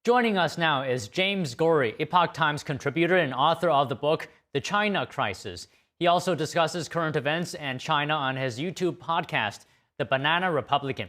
Joining us now is James Gorrie, Epoch Times contributor and author of the book, The China Crisis. He also discusses current events and China on his YouTube podcast, The Banana Republican.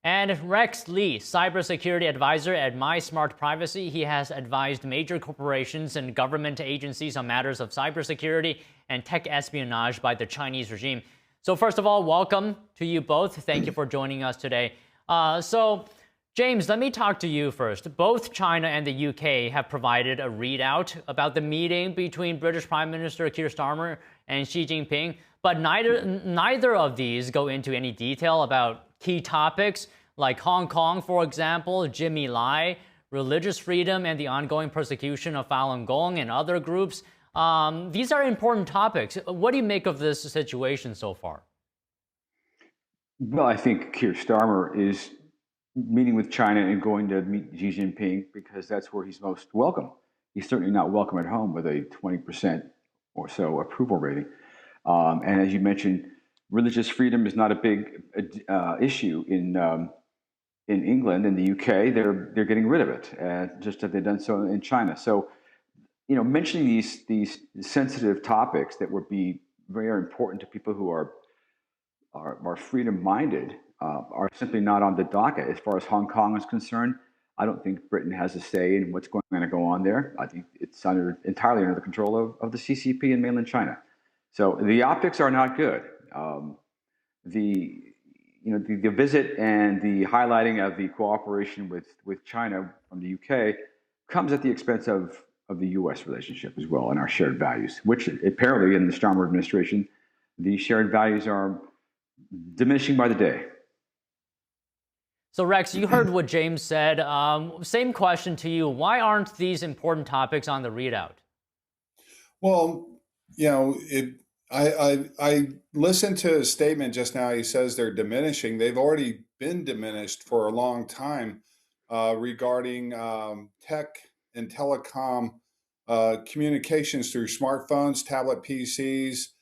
And Rex Lee, cybersecurity advisor at My Smart Privacy. He has advised major corporations and government agencies on matters of cybersecurity and tech espionage by the Chinese regime. So first of all, welcome to you both. Thank you for joining us today. James, let me talk to you first. Both China and the UK have provided a readout about the meeting between British Prime Minister Keir Starmer and Xi Jinping, but neither of these go into any detail about key topics like Hong Kong, for example, Jimmy Lai, religious freedom, and the ongoing persecution of Falun Gong and other groups. These are important topics. What do you make of this situation so far? Well, I think Keir Starmer is meeting with China and going to meet Xi Jinping because that's where he's most welcome. He's certainly not welcome at home with a 20% or so approval rating. And as you mentioned, religious freedom is not a big issue in England and the UK. They're getting rid of it, just as they've done so in China. So, mentioning these sensitive topics that would be very important to people who are freedom-minded are simply not on the docket. As far as Hong Kong is concerned, I don't think Britain has a say in what's going to go on there. I think it's entirely under the control of the CCP in mainland China. So the optics are not good. The visit and the highlighting of the cooperation with China from the UK comes at the expense of the U.S. relationship as well and our shared values, which apparently in the Starmer administration, the shared values are diminishing by the day. So Rex, you heard what James said. Same question to you. Why aren't these important topics on the readout? Well, I listened to his statement just now. He says they're diminishing. They've already been diminished for a long time regarding tech and telecom communications through smartphones, tablet PCs,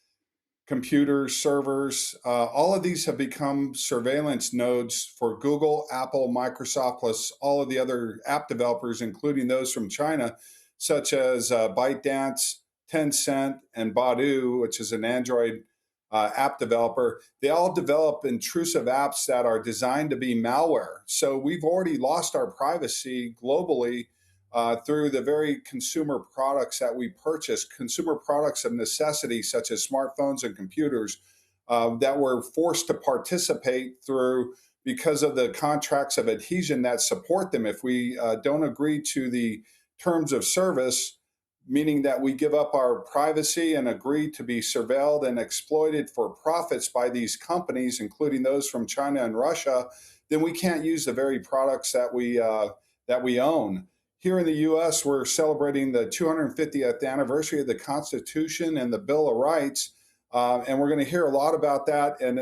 computers, servers. All of these have become surveillance nodes for Google, Apple, Microsoft, plus all of the other app developers, including those from China, such as ByteDance, Tencent, and Baidu, which is an Android app developer. They all develop intrusive apps that are designed to be malware. So we've already lost our privacy globally through the very consumer products that we purchase, consumer products of necessity, such as smartphones and computers, that we're forced to participate through because of the contracts of adhesion that support them. If we don't agree to the terms of service, meaning that we give up our privacy and agree to be surveilled and exploited for profits by these companies, including those from China and Russia, then we can't use the very products that we own. Here in the U.S., we're celebrating the 250th anniversary of the Constitution and the Bill of Rights, and we're going to hear a lot about that and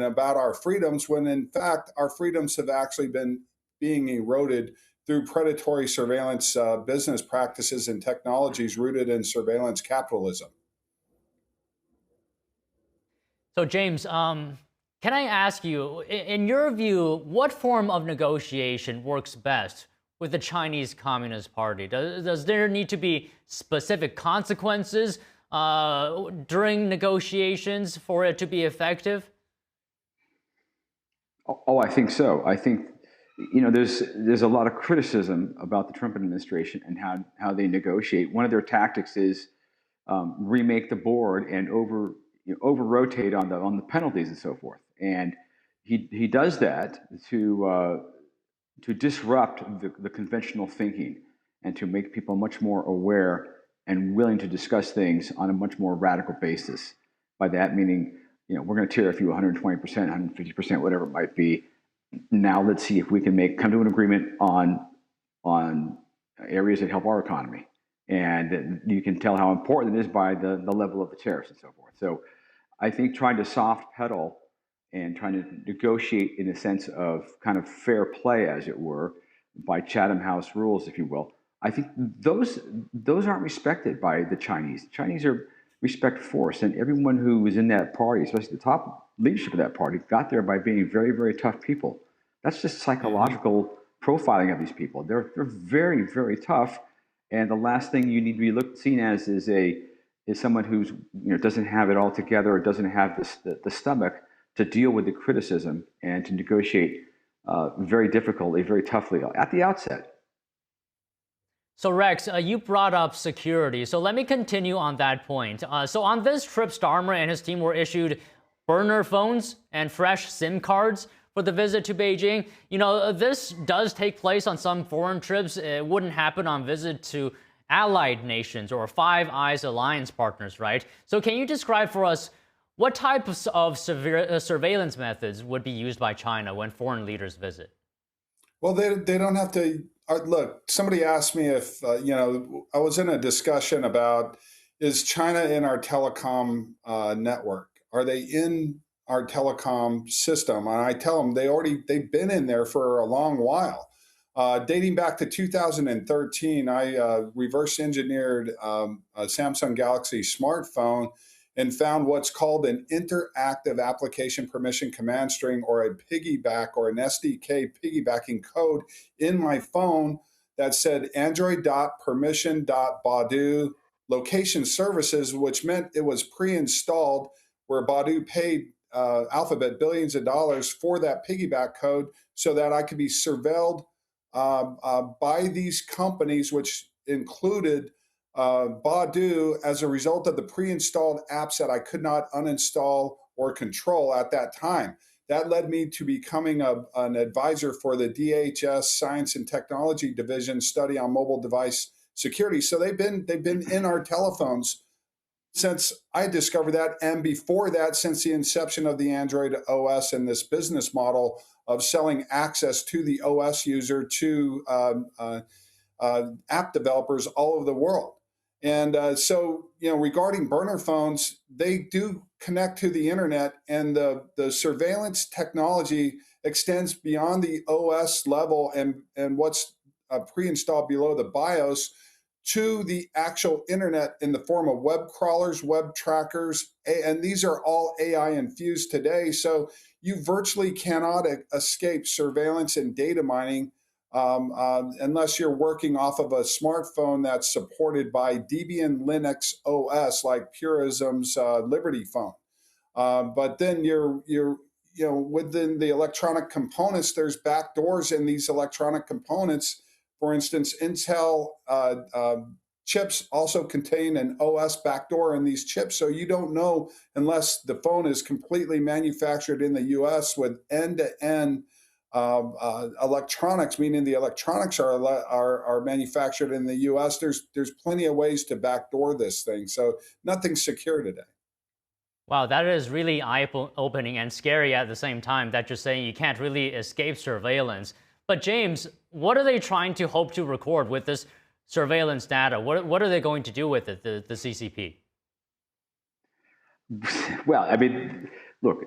about our freedoms, when in fact our freedoms have actually been being eroded through predatory surveillance business practices and technologies rooted in surveillance capitalism. So James, can I ask you, in your view, what form of negotiation works best with the Chinese Communist Party? Does there need to be specific consequences during negotiations for it to be effective? Oh, I think so. I think, there's a lot of criticism about the Trump administration and how they negotiate. One of their tactics is remake the board and over rotate on the penalties and so forth. And he does that to disrupt the conventional thinking and to make people much more aware and willing to discuss things on a much more radical basis. By that meaning, we're going to tariff you 120%, 150%, whatever it might be. Now let's see if we can come to an agreement on areas that help our economy. And you can tell how important it is by the level of the tariffs and so forth. So I think trying to soft pedal and trying to negotiate in a sense of kind of fair play, as it were, by Chatham House rules, if you will, I think those aren't respected by the Chinese. The Chinese respect force, and everyone who was in that party, especially the top leadership of that party, got there by being very, very tough people. That's just psychological profiling of these people. They're very, very tough. And the last thing you need to be seen as is someone who's, doesn't have it all together, or doesn't have the stomach to deal with the criticism and to negotiate very difficultly, very toughly at the outset. So Rex, you brought up security. So let me continue on that point. So on this trip, Starmer and his team were issued burner phones and fresh SIM cards for the visit to Beijing. This does take place on some foreign trips. It wouldn't happen on visit to allied nations or Five Eyes alliance partners, right? So can you describe for us what types of surveillance methods would be used by China when foreign leaders visit? Well, they don't have to. Look, somebody asked me if, I was in a discussion about, is China in our telecom network? Are they in our telecom system? And I tell them they've been in there for a long while. Dating back to 2013, I reverse engineered a Samsung Galaxy smartphone and found what's called an interactive application permission command string, or a piggyback, or an SDK piggybacking code in my phone that said android.permission.baidu location services, which meant it was pre-installed, where Baidu paid Alphabet billions of dollars for that piggyback code so that I could be surveilled by these companies, which included Baidu, as a result of the pre-installed apps that I could not uninstall or control at that time. That led me to becoming an advisor for the DHS Science and Technology Division study on mobile device security. So they've been in our telephones since I discovered that, and before that, since the inception of the Android OS and this business model of selling access to the OS user to app developers all over the world. And so, regarding burner phones, they do connect to the internet, and the surveillance technology extends beyond the OS level and what's pre-installed below the BIOS to the actual internet in the form of web crawlers, web trackers, and these are all AI infused today. So you virtually cannot escape surveillance and data mining unless you're working off of a smartphone that's supported by Debian Linux OS, like Purism's Liberty phone. But then you're within the electronic components, there's backdoors in these electronic components. For instance, Intel chips also contain an OS backdoor in these chips, so you don't know unless the phone is completely manufactured in the U.S. with end-to-end electronics, meaning the electronics are manufactured in the U.S. There's plenty of ways to backdoor this thing, so nothing's secure today. Wow, that is really eye-opening and scary at the same time, that you're saying you can't really escape surveillance. But James, what are they trying to hope to record with this surveillance data? What are they going to do with it, the CCP? Well, I mean, look,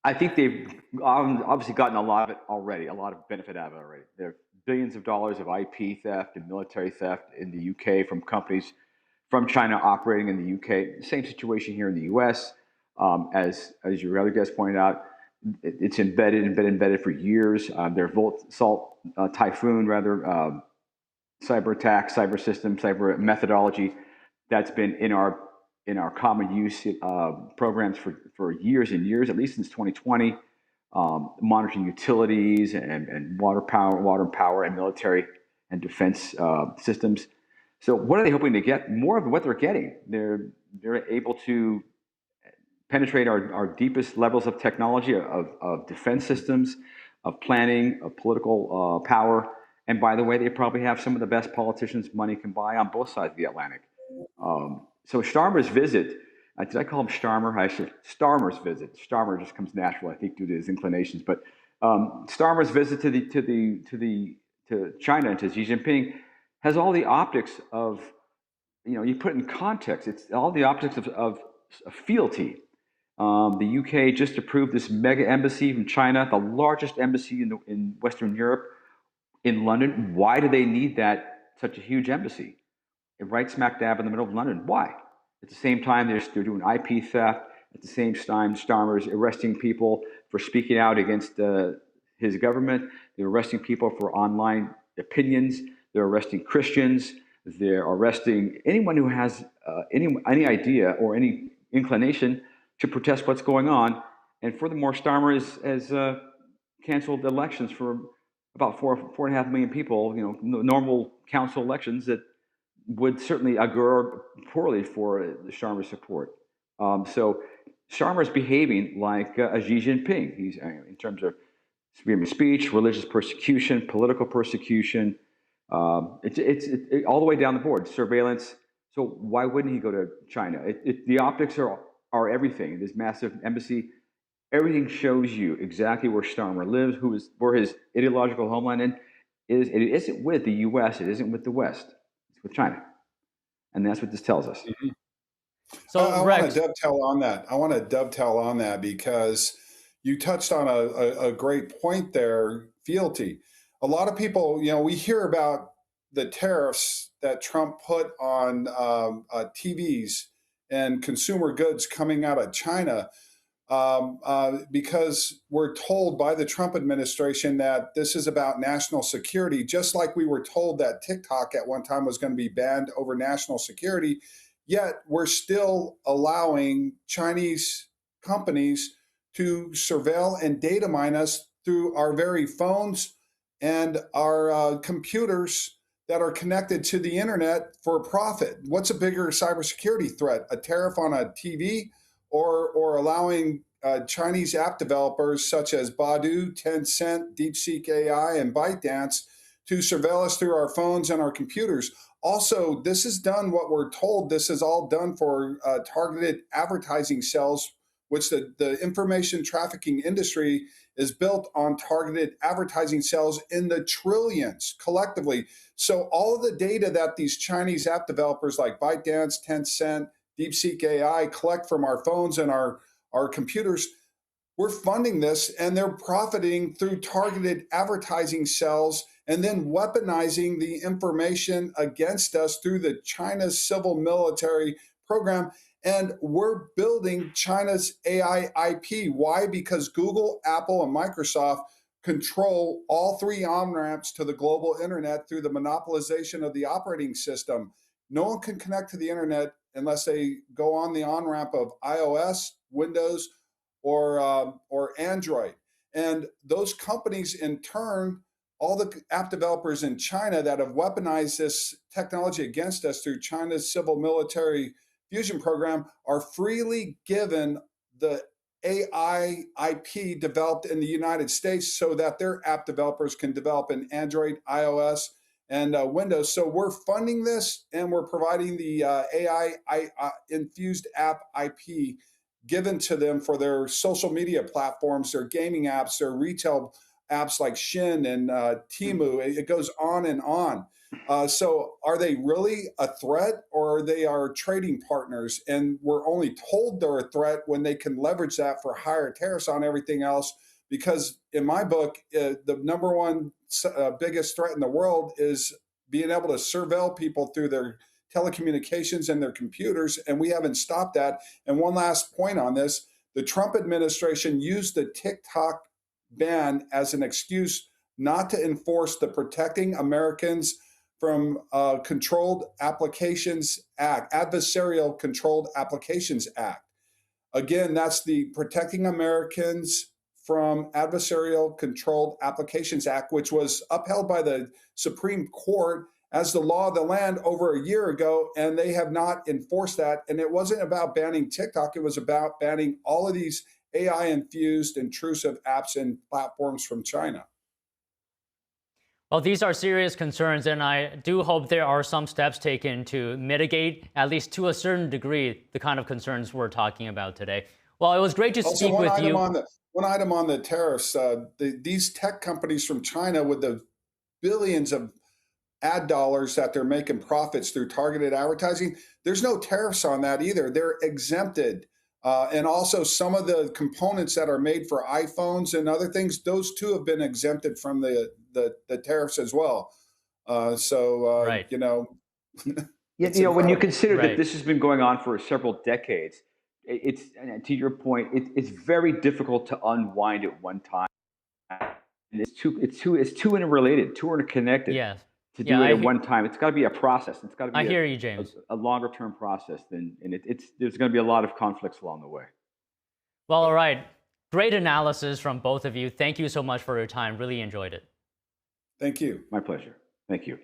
I think they've obviously gotten a lot of it already, a lot of benefit out of it already. There are billions of dollars of IP theft and military theft in the UK from companies from China operating in the UK. Same situation here in the US. As your other guest pointed out, it's embedded and been embedded for years. Their Typhoon, cyber attack, cyber system, cyber methodology that's been in our common use programs for years and years, at least since 2020. Monitoring utilities and water power and military and defense systems. So what are they hoping to get? More of what they're getting. They're able to penetrate our deepest levels of technology, of defense systems, of planning, of political power. And by the way, they probably have some of the best politicians money can buy on both sides of the Atlantic. So Starmer's visit, did I call him Starmer? I should. Starmer's visit. Starmer just comes natural, I think, due to his inclinations. But Starmer's visit to China and to Xi Jinping has all the optics of, you put it in context. It's all the optics of fealty. The UK just approved this mega embassy from China, the largest embassy in Western Europe, in London. Why do they need such a huge embassy? Right smack dab in the middle of London. Why? At the same time, they're doing IP theft. At the same time, Starmer's arresting people for speaking out against his government. They're arresting people for online opinions. They're arresting Christians. They're arresting anyone who has any idea or any inclination to protest what's going on. And furthermore, Starmer has canceled elections for about 4.5 million people. Normal council elections that would certainly augur poorly for the Starmer support. So Starmer is behaving like Xi Jinping. He's in terms of freedom of speech, religious persecution, political persecution. It's all the way down the board. Surveillance. So why wouldn't he go to China? The optics are everything. This massive embassy, everything shows you exactly where Starmer lives, where his ideological homeland is. It isn't with the U.S. It isn't with the West. It's with China, and that's what this tells us. Mm-hmm. So I Rex, want to dovetail on that. I want to dovetail on that because you touched on a great point there, fealty. A lot of people, we hear about the tariffs that Trump put on TVs and consumer goods coming out of China because we're told by the Trump administration that this is about national security, just like we were told that TikTok at one time was going to be banned over national security. Yet we're still allowing Chinese companies to surveil and data mine us through our very phones and our computers that are connected to the internet for profit. What's a bigger cybersecurity threat? A tariff on a TV or allowing Chinese app developers such as Baidu, Tencent, DeepSeek AI, and ByteDance to surveil us through our phones and our computers? Also, this is done, what we're told, this is all done for targeted advertising sales, which the information trafficking industry is built on targeted advertising sales in the trillions collectively. So all of the data that these Chinese app developers like ByteDance, Tencent, DeepSeek AI collect from our phones and our computers, we're funding this, and they're profiting through targeted advertising sales and then weaponizing the information against us through the China's civil military program. And we're building China's AI IP. Why? Because Google, Apple, and Microsoft control all three on-ramps to the global internet through the monopolization of the operating system. No one can connect to the internet unless they go on the on-ramp of iOS, Windows, or Android. And those companies, in turn, all the app developers in China that have weaponized this technology against us through China's civil military fusion program, are freely given the AI IP developed in the United States so that their app developers can develop in Android, iOS, and Windows. So we're funding this, and we're providing the AI infused app IP given to them for their social media platforms, their gaming apps, their retail apps like Shin and Temu. It goes on and on. So are they really a threat, or are they our trading partners? And we're only told they're a threat when they can leverage that for higher tariffs on everything else. Because in my book, the number one biggest threat in the world is being able to surveil people through their telecommunications and their computers, and we haven't stopped that. And one last point on this, the Trump administration used the TikTok ban as an excuse not to enforce the Protecting Americans from Controlled Applications Act, Adversarial Controlled Applications Act. Again, that's the Protecting Americans from Adversarial Controlled Applications Act, which was upheld by the Supreme Court as the law of the land over a year ago, and they have not enforced that. And it wasn't about banning TikTok, it was about banning all of these AI-infused intrusive apps and platforms from China. Well, these are serious concerns, and I do hope there are some steps taken to mitigate, at least to a certain degree, the kind of concerns we're talking about today. Well, it was great to speak with you. One item on the tariffs, these tech companies from China with the billions of ad dollars that they're making profits through targeted advertising, there's no tariffs on that either. They're exempted. And also some of the components that are made for iPhones and other things, those too have been exempted from the tariffs as well. Right. When you consider that this has been going on for several decades, it's, to your point, it's very difficult to unwind at one time. it's too interrelated, too interconnected Yes. to do it at one time. It's got to be a process. It's got to be I hear you, James. a longer term process there's going to be a lot of conflicts along the way. Well, all right. Great analysis from both of you. Thank you so much for your time. Really enjoyed it. Thank you. My pleasure. Thank you.